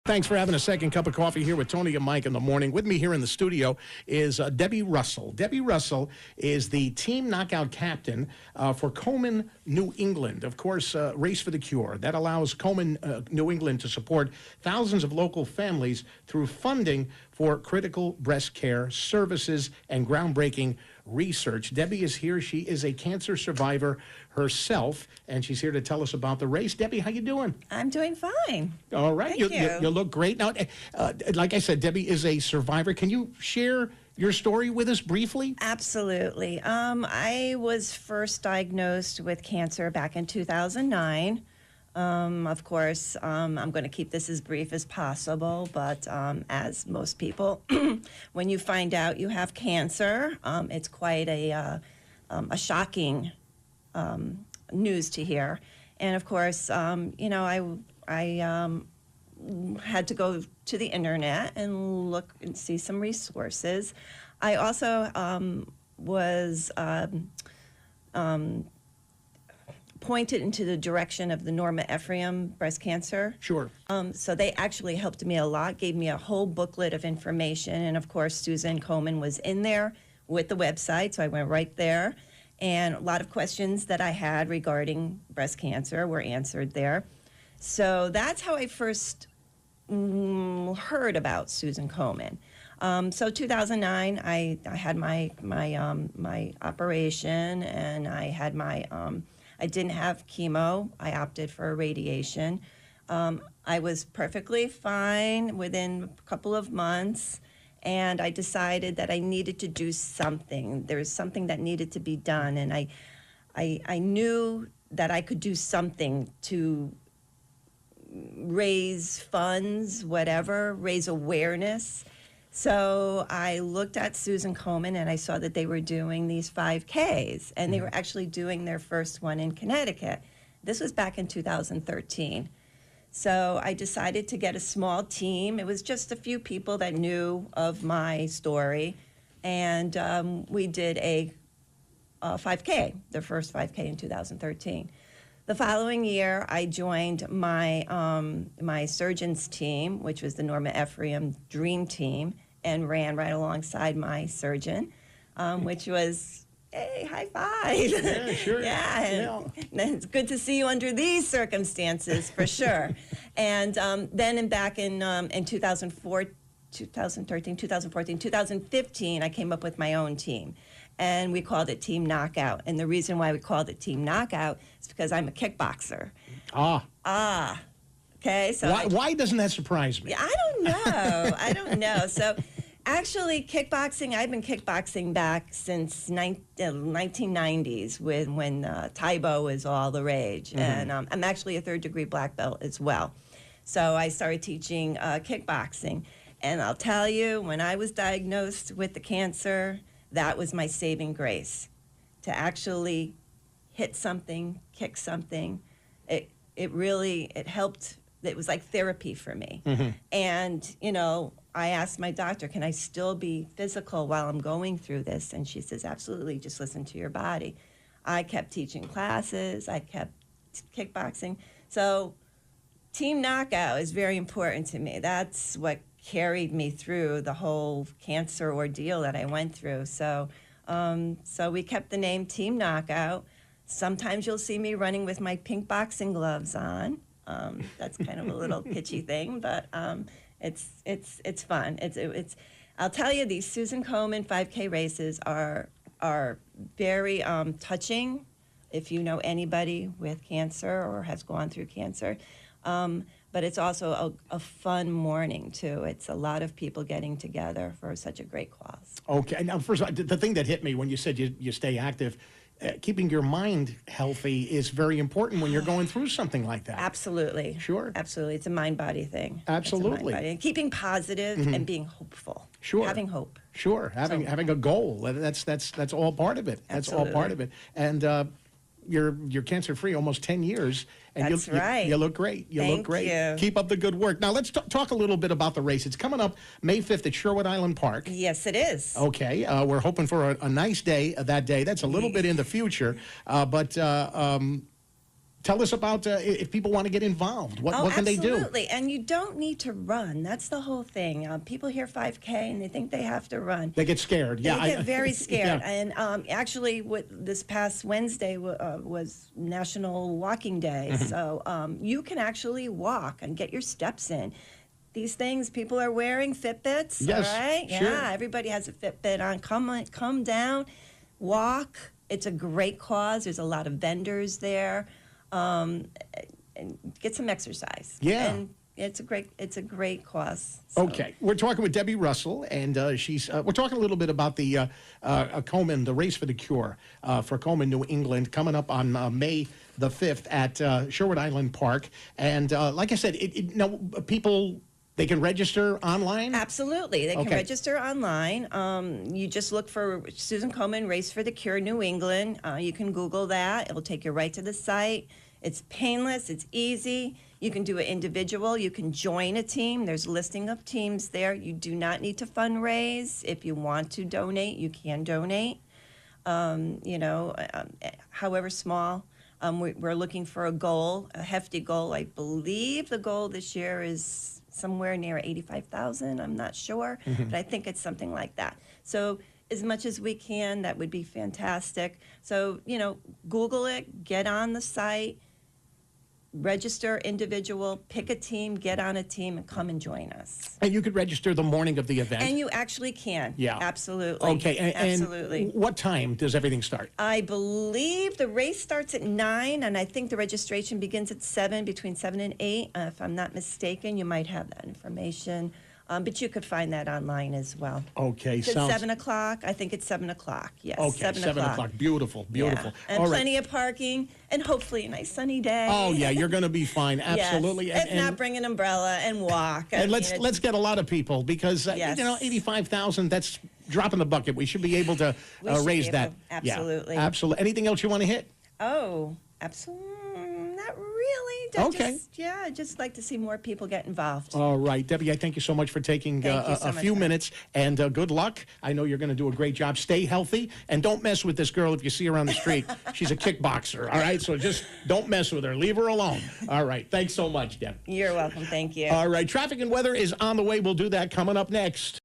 Thanks for having a second cup of coffee here with Tony and Mike in the morning. With me here in the studio is Debbie Russell. Debbie Russell is the team knockout captain for Komen, New England. Of course, Race for the Cure. That allows Komen, New England to support thousands of local families through funding for critical breast care services and groundbreaking research. Debbie is here. She is a cancer survivor herself, and she's here to tell us about the race. Debbie, how you doing? I'm doing fine. All right. Thank you. You look great. Now, like I said, Debbie is a survivor. Can you share your story with us briefly? Absolutely. I was first diagnosed with cancer back in 2009. Of course, I'm going to keep this as brief as possible, but as most people, when you find out you have cancer, it's quite a shocking news to hear. And of course, I had to go to the internet and look and see some resources. I also was pointed into the direction of the Norma Ephraim breast cancer. Sure. So they actually helped me a lot, gave me a whole booklet of information. And of course, Susan Komen was in there with the website, so I went right there. And a lot of questions that I had regarding breast cancer were answered there. So that's how I first heard about Susan Komen. So 2009, I had my operation, and I had my I didn't have chemo. I opted for radiation. I was perfectly fine within a couple of months, and I decided that I needed to do something. There was something that needed to be done, and I knew that I could do something to raise funds, whatever, raise awareness. So I looked at Susan Komen, and I saw that they were doing these 5Ks, and they were actually doing their first one in Connecticut. This was back in 2013. So I decided to get a small team. It was just a few people that knew of my story, and we did a 5K, the first 5K in 2013. The following year, I joined my my surgeon's team, which was the Norma Ephraim Dream Team, and ran right alongside my surgeon, which was, hey, high five. Yeah, sure. Yeah, and it's good to see you under these circumstances, for sure. And then back in 2013, 2014, 2015, I came up with my own team. And we called it Team Knockout. And the reason why we called it Team Knockout is because I'm a kickboxer. Okay. So why doesn't that surprise me? I don't know. I don't know. So actually, kickboxing, I've been kickboxing back since 1990s when Taibo was all the rage. Mm-hmm. And I'm actually a third-degree black belt as well. So I started teaching kickboxing. And I'll tell you, when I was diagnosed with the cancer, that was my saving grace, to actually hit something, kick something. It really helped. It was like therapy for me. Mm-hmm. And, I asked my doctor, can I still be physical while I'm going through this? And she says, absolutely, just listen to your body. I kept teaching classes. I kept kickboxing. So Team Knockout is very important to me. That's what carried me through the whole cancer ordeal that I went through. So we kept the name Team Knockout. Sometimes you'll see me running with my pink boxing gloves on. That's kind of a little kitschy thing, but it's fun. It's I'll tell you, these Susan Komen 5K races are very touching if you know anybody with cancer or has gone through cancer. But it's also a fun morning, too. It's a lot of people getting together for such a great cause. Okay. Now, first of all, the thing that hit me when you said you stay active, keeping your mind healthy is very important when you're going through something like that. Absolutely. Sure. Absolutely. It's a mind-body thing. Absolutely. And keeping positive and being hopeful. Sure. Having hope. Sure. Having a goal. That's all part of it. That's Absolutely. all part of it. And you're cancer-free almost 10 years. And That's right. You look great. You Thank look great. you. Keep up the good work. Now, let's talk a little bit about the race. It's coming up May 5th at Sherwood Island Park. Yes, it is. Okay. We're hoping for a nice day that day. That's a little bit in the future. But tell us about if people want to get involved. What can they do? Absolutely. And you don't need to run. That's the whole thing. People hear 5K and they think they have to run. They get scared. Yeah, They get very scared. Yeah. And actually, this past Wednesday was National Walking Day. Mm-hmm. So you can actually walk and get your steps in. These things, people are wearing Fitbits, Yes, all right? sure. Yeah, everybody has a Fitbit on. Come down, walk. It's a great cause. There's a lot of vendors there. And get some exercise. Yeah. And it's a great cause. So. Okay, we're talking with Debbie Russell, and we're talking a little bit about the Komen, the Race for the Cure for Komen, New England, coming up on May the 5th at Sherwood Island Park. And like I said, people, they can register online? Absolutely. They can Okay. register online. You just look for Susan Komen, Race for the Cure, New England. You can Google that. It'll take you right to the site. It's painless. It's easy. You can do it individual. You can join a team. There's a listing of teams there. You do not need to fundraise. If you want to donate, you can donate. However small. We're looking for a hefty goal. I believe the goal this year is somewhere near 85,000. I'm not sure, but I think it's something like that. So as much as we can, that would be fantastic. So, Google it, get on the site, register individual, pick a team, get on a team, and come and join us. And you could register the morning of the event? And you actually can. Yeah. Absolutely. Okay, absolutely. And what time does everything start? I believe the race starts at 9, and I think the registration begins at 7, between 7 and 8. If I'm not mistaken, you might have that information. But you could find that online as well. Okay, It's at sounds... 7 o'clock. I think it's 7 o'clock. Yes, Okay, 7 o'clock. Beautiful, beautiful. Yeah. And All right. plenty of parking, and hopefully a nice sunny day. Oh, yeah, you're going to be fine. Yes. Absolutely. If not, bring an umbrella and walk. And let's get a lot of people, because Yes. 85,000, that's dropping the bucket. We should be able to We should raise be that. able- absolutely. Yeah, absolutely. Anything else you want to hit? Oh, absolutely. Not really. Okay. I'd just like to see more people get involved. All right, Debbie, I thank you so much for taking Thank you so a much, few Mike. minutes, and good luck. I know you're going to do a great job. Stay healthy, and don't mess with this girl if you see her on the street. She's a kickboxer, all right? So just don't mess with her. Leave her alone. All right, thanks so much, Deb. You're welcome. Thank you. All right, traffic and weather is on the way. We'll do that coming up next.